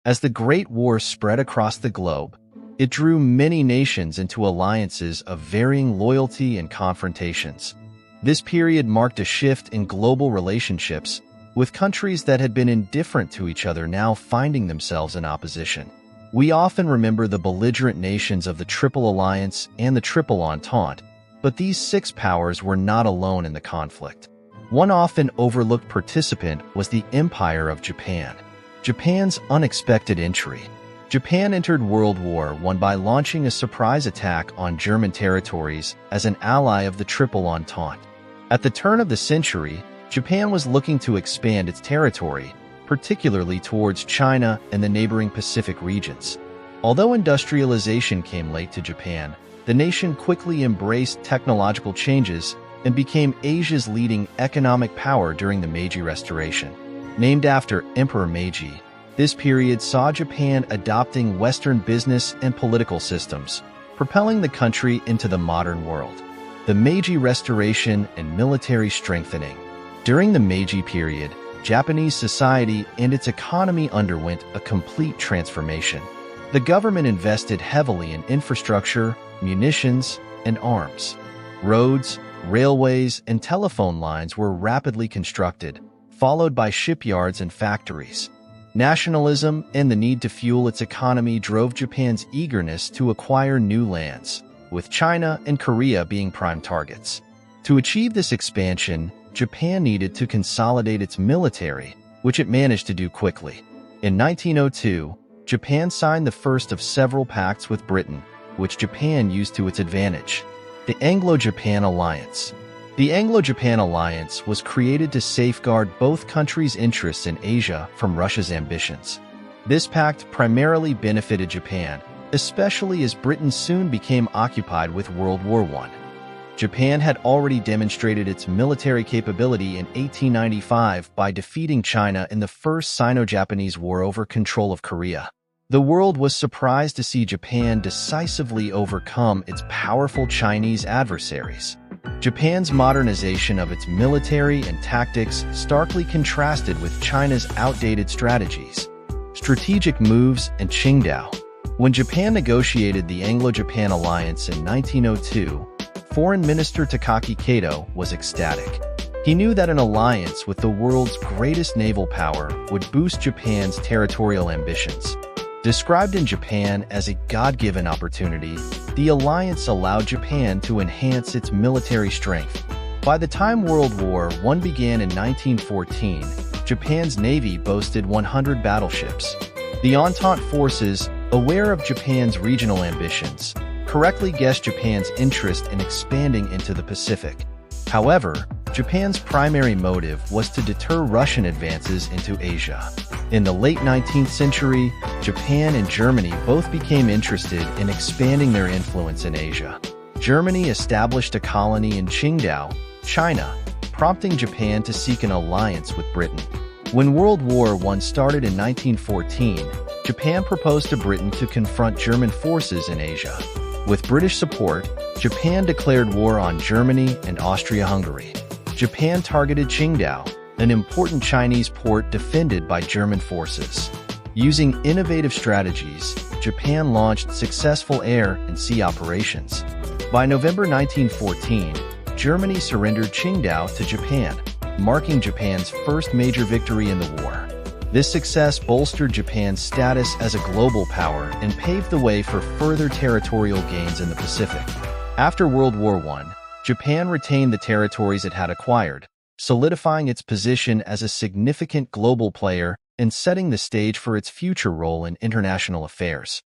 As the Great War spread across the globe, it drew many nations into alliances of varying loyalty and confrontations. This period marked a shift in global relationships, with countries that had been indifferent to each other now finding themselves in opposition. We often remember the belligerent nations of the Triple Alliance and the Triple Entente, but these six powers were not alone in the conflict. One often overlooked participant was the Empire of Japan. Japan's unexpected entry. Japan entered World War I by launching a surprise attack on German territories as an ally of the Triple Entente. At the turn of the century, Japan was looking to expand its territory, particularly towards China and the neighboring Pacific regions. Although industrialization came late to Japan, the nation quickly embraced technological changes and became Asia's leading economic power during the Meiji Restoration. Named after Emperor Meiji, this period saw Japan adopting Western business and political systems, propelling the country into the modern world. The Meiji Restoration and military strengthening. During the Meiji period, Japanese society and its economy underwent a complete transformation. The government invested heavily in infrastructure, munitions, and arms. Roads, railways, and telephone lines were rapidly constructed, followed by shipyards and factories. Nationalism and the need to fuel its economy drove Japan's eagerness to acquire new lands, with China and Korea being prime targets. To achieve this expansion, Japan needed to consolidate its military, which it managed to do quickly. In 1902, Japan signed the first of several pacts with Britain, which Japan used to its advantage. The Anglo-Japan Alliance. The Anglo-Japan Alliance was created to safeguard both countries' interests in Asia from Russia's ambitions. This pact primarily benefited Japan, especially as Britain soon became occupied with World War I. Japan had already demonstrated its military capability in 1895 by defeating China in the First Sino-Japanese War over control of Korea. The world was surprised to see Japan decisively overcome its powerful Chinese adversaries. Japan's modernization of its military and tactics starkly contrasted with China's outdated strategies. Strategic moves and Qingdao. When Japan negotiated the Anglo-Japan Alliance in 1902, Foreign Minister Takaki Kato was ecstatic. He knew that an alliance with the world's greatest naval power would boost Japan's territorial ambitions. Described in Japan as a God-given opportunity, the alliance allowed Japan to enhance its military strength. By the time World War I began in 1914, Japan's navy boasted 100 battleships. The Entente forces, aware of Japan's regional ambitions, correctly guessed Japan's interest in expanding into the Pacific. However, Japan's primary motive was to deter Russian advances into Asia. In the late 19th century, Japan and Germany both became interested in expanding their influence in Asia. Germany established a colony in Qingdao, China, prompting Japan to seek an alliance with Britain. When World War I started in 1914, Japan proposed to Britain to confront German forces in Asia. With British support, Japan declared war on Germany and Austria-Hungary. Japan targeted Qingdao, an important Chinese port defended by German forces. Using innovative strategies, Japan launched successful air and sea operations. By November 1914, Germany surrendered Qingdao to Japan, marking Japan's first major victory in the war. This success bolstered Japan's status as a global power and paved the way for further territorial gains in the Pacific. After World War I, Japan retained the territories it had acquired, solidifying its position as a significant global player and setting the stage for its future role in international affairs.